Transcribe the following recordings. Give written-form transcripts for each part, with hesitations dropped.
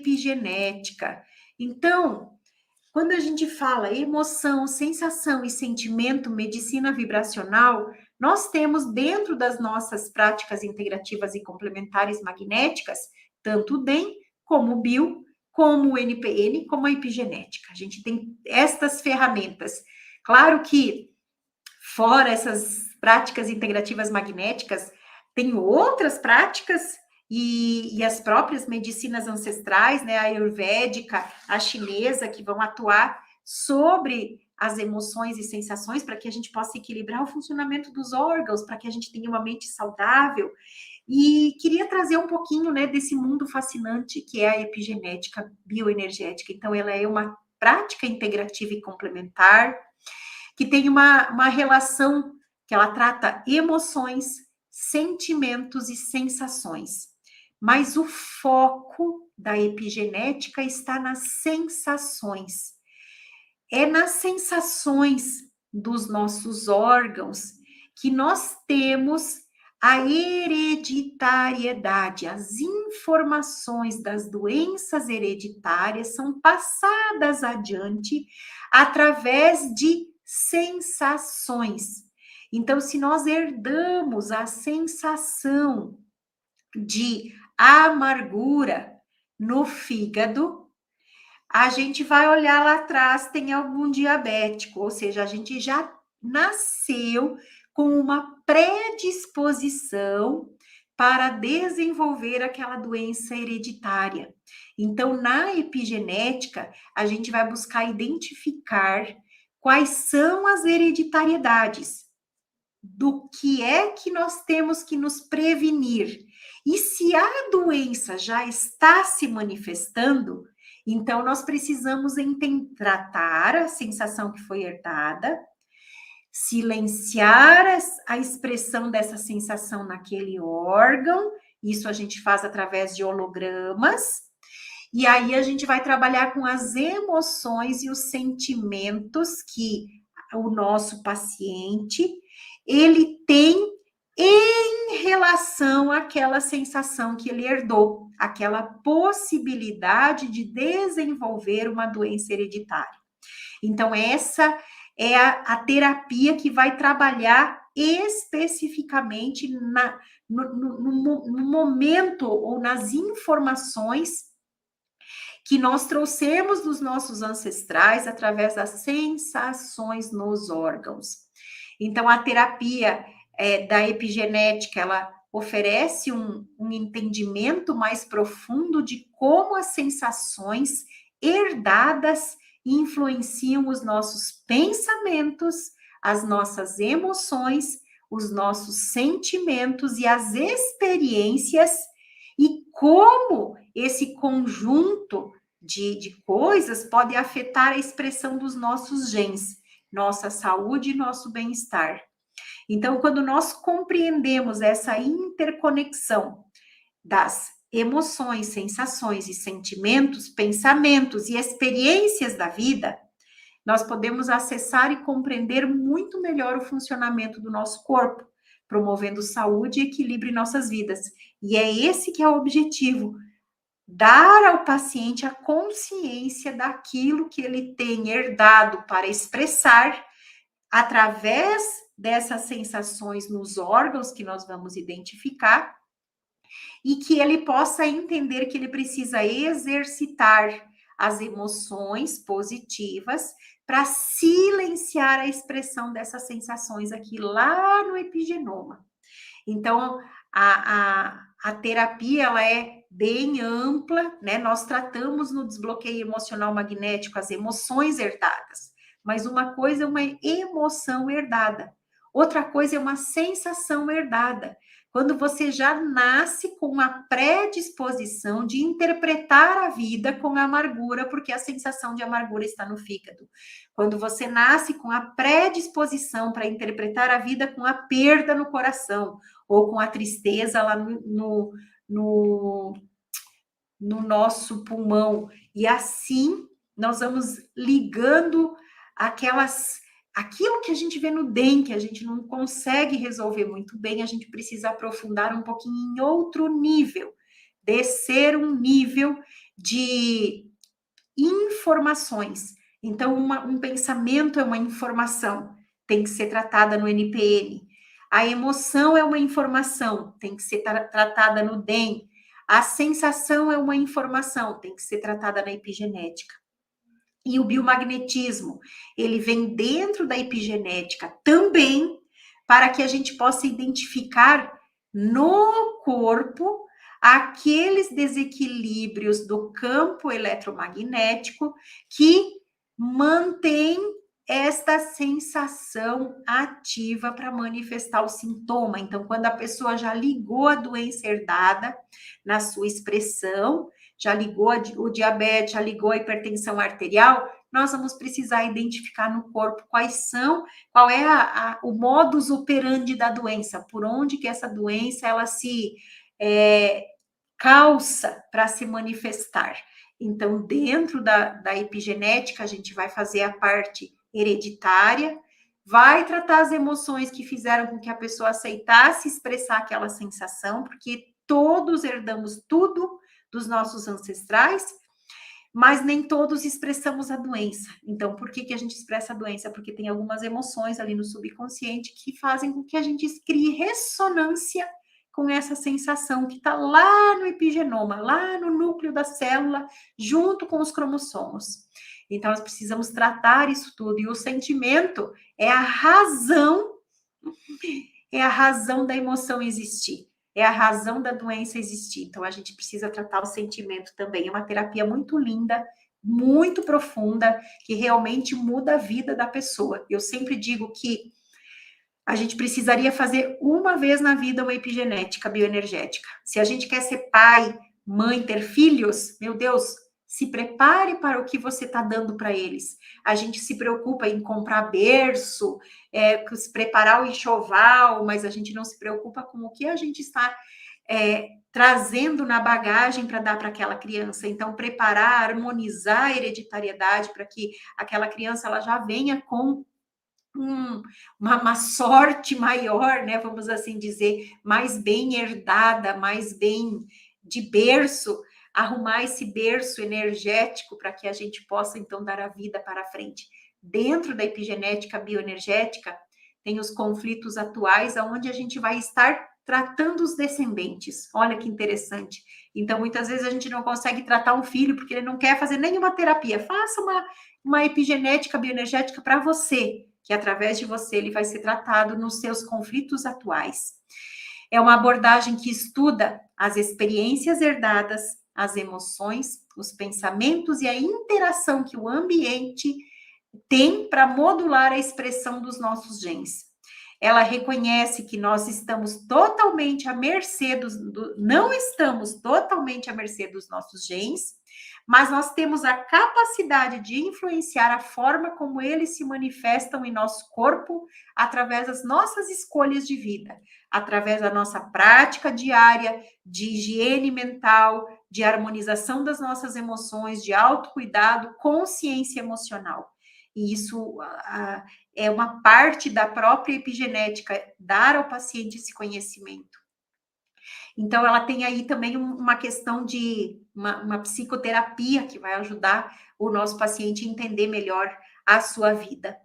epigenética. Então, quando a gente fala emoção, sensação e sentimento, medicina vibracional, nós temos dentro das nossas práticas integrativas e complementares magnéticas, tanto o DEM, como o BIO, como o NPN, como a epigenética. A gente tem estas ferramentas. Claro que, fora essas práticas integrativas magnéticas, tem outras práticas e as próprias medicinas ancestrais, né, a ayurvédica, a chinesa, que vão atuar sobre as emoções e sensações para que a gente possa equilibrar o funcionamento dos órgãos, para que a gente tenha uma mente saudável. E queria trazer um pouquinho, né, desse mundo fascinante que é a epigenética bioenergética. Então, ela é uma prática integrativa e complementar, que tem uma relação que ela trata emoções, sentimentos e sensações. Mas o foco da epigenética está nas sensações. É nas sensações dos nossos órgãos que nós temos a hereditariedade. As informações das doenças hereditárias são passadas adiante através de sensações. Então, se nós herdamos a sensação de amargura no fígado, a gente vai olhar lá atrás, tem algum diabético, ou seja, a gente já nasceu com uma predisposição para desenvolver aquela doença hereditária. Então, na epigenética, a gente vai buscar identificar quais são as hereditariedades, do que é que nós temos que nos prevenir. E se a doença já está se manifestando, então nós precisamos tratar a sensação que foi herdada, silenciar a expressão dessa sensação naquele órgão, isso a gente faz através de hologramas, e aí a gente vai trabalhar com as emoções e os sentimentos que o nosso paciente, ele tem em relação àquela sensação que ele herdou, aquela possibilidade de desenvolver uma doença hereditária. Então, essa é a terapia que vai trabalhar especificamente no momento ou nas informações que nós trouxemos dos nossos ancestrais através das sensações nos órgãos. Então, a terapia da epigenética, ela oferece um entendimento mais profundo de como as sensações herdadas influenciam os nossos pensamentos, as nossas emoções, os nossos sentimentos e as experiências, e como esse conjunto de coisas pode afetar a expressão dos nossos genes, nossa saúde e nosso bem-estar. Então, quando nós compreendemos essa interconexão das emoções, sensações e sentimentos, pensamentos e experiências da vida, nós podemos acessar e compreender muito melhor o funcionamento do nosso corpo, promovendo saúde e equilíbrio em nossas vidas. E é esse que é o objetivo, dar ao paciente a consciência daquilo que ele tem herdado para expressar através dessas sensações nos órgãos que nós vamos identificar, e que ele possa entender que ele precisa exercitar as emoções positivas para silenciar a expressão dessas sensações aqui lá no epigenoma. Então, a terapia, ela é bem ampla, né? Nós tratamos no desbloqueio emocional magnético as emoções herdadas, mas uma coisa é uma emoção herdada, outra coisa é uma sensação herdada. Quando você já nasce com uma predisposição de interpretar a vida com amargura, porque a sensação de amargura está no fígado. Quando você nasce com a predisposição para interpretar a vida com a perda no coração, ou com a tristeza lá no nosso pulmão. E assim nós vamos ligando aquilo que a gente vê no DEM, que a gente não consegue resolver muito bem, a gente precisa aprofundar um pouquinho em outro nível, descer um nível de informações. Então, um pensamento é uma informação, tem que ser tratada no NPN. A emoção é uma informação, tem que ser tratada no DEM. A sensação é uma informação, tem que ser tratada na epigenética. E o biomagnetismo, ele vem dentro da epigenética também, para que a gente possa identificar no corpo aqueles desequilíbrios do campo eletromagnético que mantém esta sensação ativa para manifestar o sintoma. Então, quando a pessoa já ligou a doença herdada na sua expressão, já ligou o diabetes, já ligou a hipertensão arterial, nós vamos precisar identificar no corpo qual é o modus operandi da doença, por onde que essa doença ela se calça para se manifestar. Então, dentro da epigenética, a gente vai fazer a parte hereditária, vai tratar as emoções que fizeram com que a pessoa aceitasse expressar aquela sensação, porque todos herdamos tudo dos nossos ancestrais, mas nem todos expressamos a doença. Então, por que a gente expressa a doença? Porque tem algumas emoções ali no subconsciente que fazem com que a gente crie ressonância com essa sensação que está lá no epigenoma, lá no núcleo da célula, junto com os cromossomos. Então, nós precisamos tratar isso tudo. E o sentimento é a razão da emoção existir. É a razão da doença existir. Então, a gente precisa tratar o sentimento também. É uma terapia muito linda, muito profunda, que realmente muda a vida da pessoa. Eu sempre digo que a gente precisaria fazer uma vez na vida uma epigenética bioenergética. Se a gente quer ser pai, mãe, ter filhos, meu Deus, se prepare para o que você está dando para eles. A gente se preocupa em comprar berço, se preparar o enxoval, mas a gente não se preocupa com o que a gente está trazendo na bagagem para dar para aquela criança. Então, preparar, harmonizar a hereditariedade para que aquela criança ela já venha com uma sorte maior, né? Vamos assim dizer, mais bem herdada, mais bem de berço, arrumar esse berço energético para que a gente possa, então, dar a vida para frente. Dentro da epigenética bioenergética, tem os conflitos atuais, onde a gente vai estar tratando os descendentes. Olha que interessante. Então, muitas vezes a gente não consegue tratar um filho porque ele não quer fazer nenhuma terapia. Faça uma epigenética bioenergética para você, que através de você ele vai ser tratado nos seus conflitos atuais. É uma abordagem que estuda as experiências herdadas, as emoções, os pensamentos e a interação que o ambiente tem para modular a expressão dos nossos genes. Ela reconhece que nós estamos totalmente à mercê não estamos totalmente à mercê dos nossos genes, mas nós temos a capacidade de influenciar a forma como eles se manifestam em nosso corpo através das nossas escolhas de vida, através da nossa prática diária de higiene mental, de harmonização das nossas emoções, de autocuidado, consciência emocional. E isso é uma parte da própria epigenética, dar ao paciente esse conhecimento. Então, ela tem aí também uma questão de uma psicoterapia que vai ajudar o nosso paciente a entender melhor a sua vida.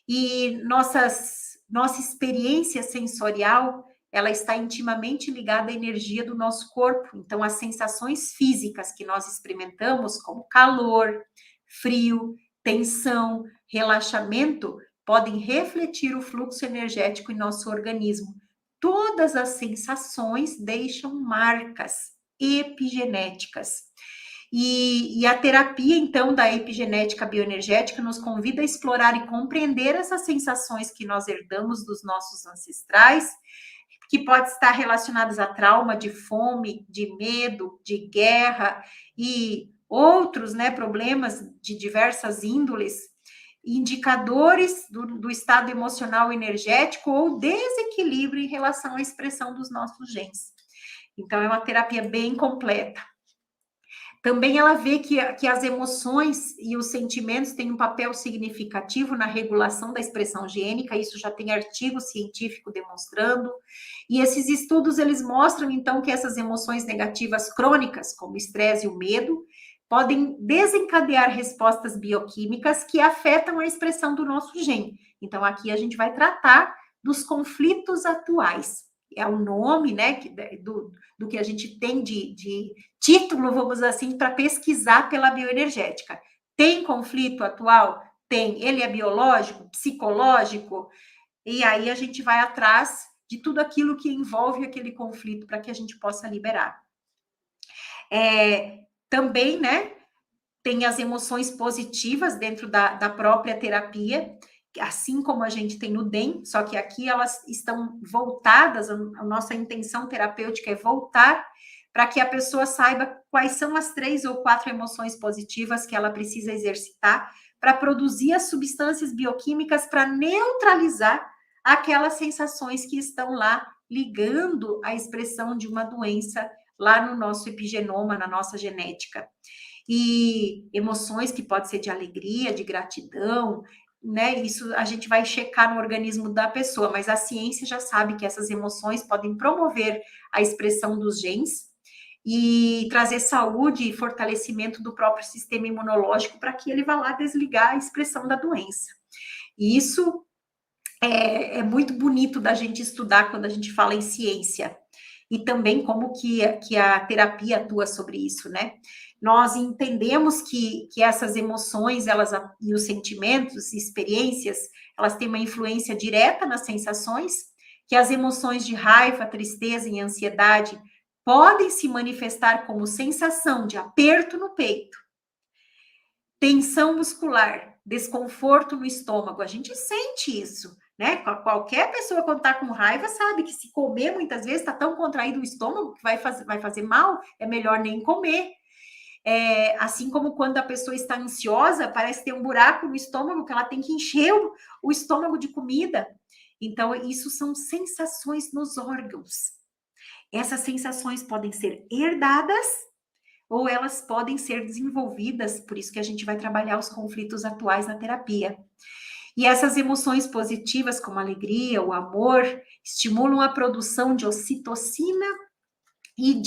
E nossa experiência sensorial, ela está intimamente ligada à energia do nosso corpo. Então, as sensações físicas que nós experimentamos, como calor, frio, tensão, relaxamento, podem refletir o fluxo energético em nosso organismo. Todas as sensações deixam marcas epigenéticas. E a terapia, então, da epigenética bioenergética nos convida a explorar e compreender essas sensações que nós herdamos dos nossos ancestrais, que pode estar relacionadas a trauma de fome, de medo, de guerra e outros, né, problemas de diversas índoles, indicadores do estado emocional energético ou desequilíbrio em relação à expressão dos nossos genes. Então, é uma terapia bem completa. Também ela vê que as emoções e os sentimentos têm um papel significativo na regulação da expressão gênica, isso já tem artigo científico demonstrando, e esses estudos, eles mostram, então, que essas emoções negativas crônicas, como o estresse e o medo, podem desencadear respostas bioquímicas que afetam a expressão do nosso gene. Então, aqui a gente vai tratar dos conflitos atuais. É o nome, né, do que a gente tem de título, vamos assim, para pesquisar pela bioenergética. Tem conflito atual? Tem. Ele é biológico, psicológico? E aí a gente vai atrás de tudo aquilo que envolve aquele conflito para que a gente possa liberar. Também, né, tem as emoções positivas dentro da própria terapia, assim como a gente tem no DEM, só que aqui elas estão voltadas, a nossa intenção terapêutica é voltar para que a pessoa saiba quais são as 3 ou 4 emoções positivas que ela precisa exercitar para produzir as substâncias bioquímicas para neutralizar aquelas sensações que estão lá ligando a expressão de uma doença lá no nosso epigenoma, na nossa genética. E emoções que pode ser de alegria, de gratidão, né? Isso a gente vai checar no organismo da pessoa, mas a ciência já sabe que essas emoções podem promover a expressão dos genes e trazer saúde e fortalecimento do próprio sistema imunológico para que ele vá lá desligar a expressão da doença. E isso é muito bonito da gente estudar quando a gente fala em ciência. E também como que a terapia atua sobre isso, né? Nós entendemos que essas emoções, elas e os sentimentos, experiências, elas têm uma influência direta nas sensações, que as emoções de raiva, tristeza e ansiedade podem se manifestar como sensação de aperto no peito, tensão muscular, desconforto no estômago. A gente sente isso, né? Qualquer pessoa, quando está com raiva, sabe que se comer, muitas vezes, está tão contraído o estômago que vai fazer mal, é melhor nem comer. Assim como quando a pessoa está ansiosa, parece ter um buraco no estômago, que ela tem que encher o estômago de comida. Então, isso são sensações nos órgãos. Essas sensações podem ser herdadas ou elas podem ser desenvolvidas, por isso que a gente vai trabalhar os conflitos atuais na terapia. E essas emoções positivas, como a alegria, o amor, estimulam a produção de ocitocina e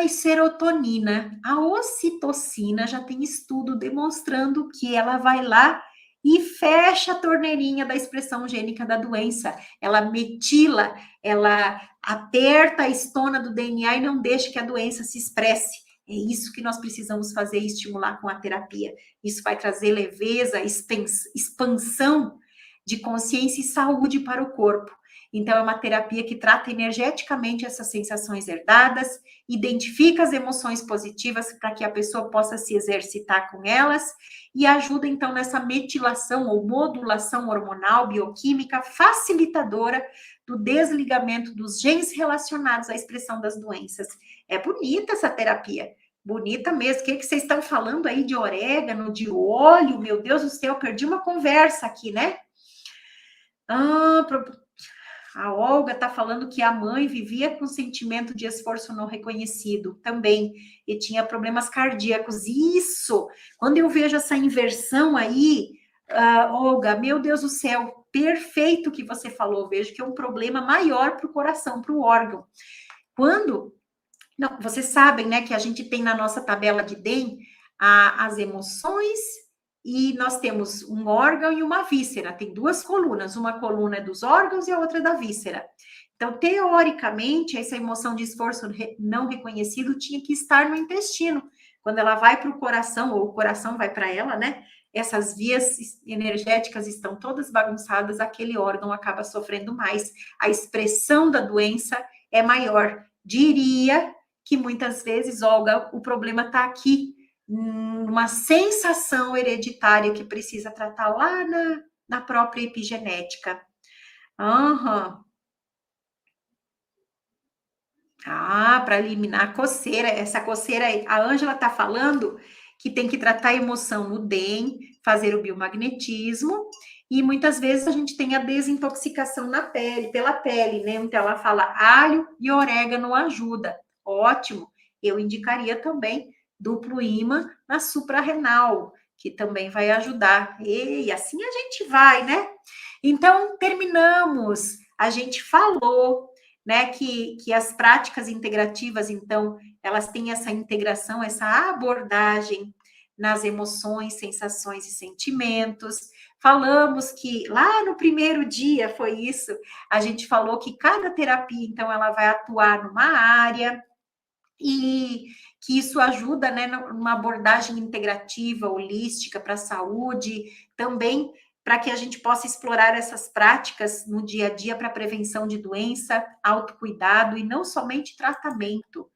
serotonina. A ocitocina já tem estudo demonstrando que ela vai lá e fecha a torneirinha da expressão gênica da doença. Ela metila, ela aperta a estona do DNA e não deixa que a doença se expresse. É isso que nós precisamos fazer e estimular com a terapia. Isso vai trazer leveza, expansão de consciência e saúde para o corpo. Então, é uma terapia que trata energeticamente essas sensações herdadas, identifica as emoções positivas para que a pessoa possa se exercitar com elas e ajuda, então, nessa metilação ou modulação hormonal, bioquímica, facilitadora do desligamento dos genes relacionados à expressão das doenças. É bonita essa terapia. Bonita mesmo. O que vocês estão falando aí de orégano, de óleo? Meu Deus do céu, perdi uma conversa aqui, né? A Olga está falando que a mãe vivia com sentimento de esforço não reconhecido também, e tinha problemas cardíacos. Isso! Quando eu vejo essa inversão aí, Olga, meu Deus do céu, perfeito o que você falou, vejo que é um problema maior para o coração, para o órgão. Não, vocês sabem, né, que a gente tem na nossa tabela de DEM as emoções, e nós temos um órgão e uma víscera, tem 2 colunas, uma coluna é dos órgãos e a outra é da víscera. Então, teoricamente, essa emoção de esforço não reconhecido tinha que estar no intestino. Quando ela vai para o coração, ou o coração vai para ela, né? Essas vias energéticas estão todas bagunçadas, aquele órgão acaba sofrendo mais. A expressão da doença é maior. Diria que muitas vezes, Olga, o problema está aqui, uma sensação hereditária que precisa tratar lá na própria epigenética. Para eliminar a coceira. Essa coceira aí, a Ângela está falando que tem que tratar a emoção no DEM, fazer o biomagnetismo, e muitas vezes a gente tem a desintoxicação na pele, pela pele, né? Então ela fala alho e orégano ajuda. Ótimo. Eu indicaria também duplo ímã na suprarrenal, que também vai ajudar. E assim a gente vai, né? Então, terminamos. A gente falou né, que as práticas integrativas, então, elas têm essa integração, essa abordagem nas emoções, sensações e sentimentos. Falamos que lá no primeiro dia foi isso, a gente falou que cada terapia, então, ela vai atuar numa área e que isso ajuda, né, numa abordagem integrativa, holística para a saúde, também para que a gente possa explorar essas práticas no dia a dia para prevenção de doença, autocuidado e não somente tratamento,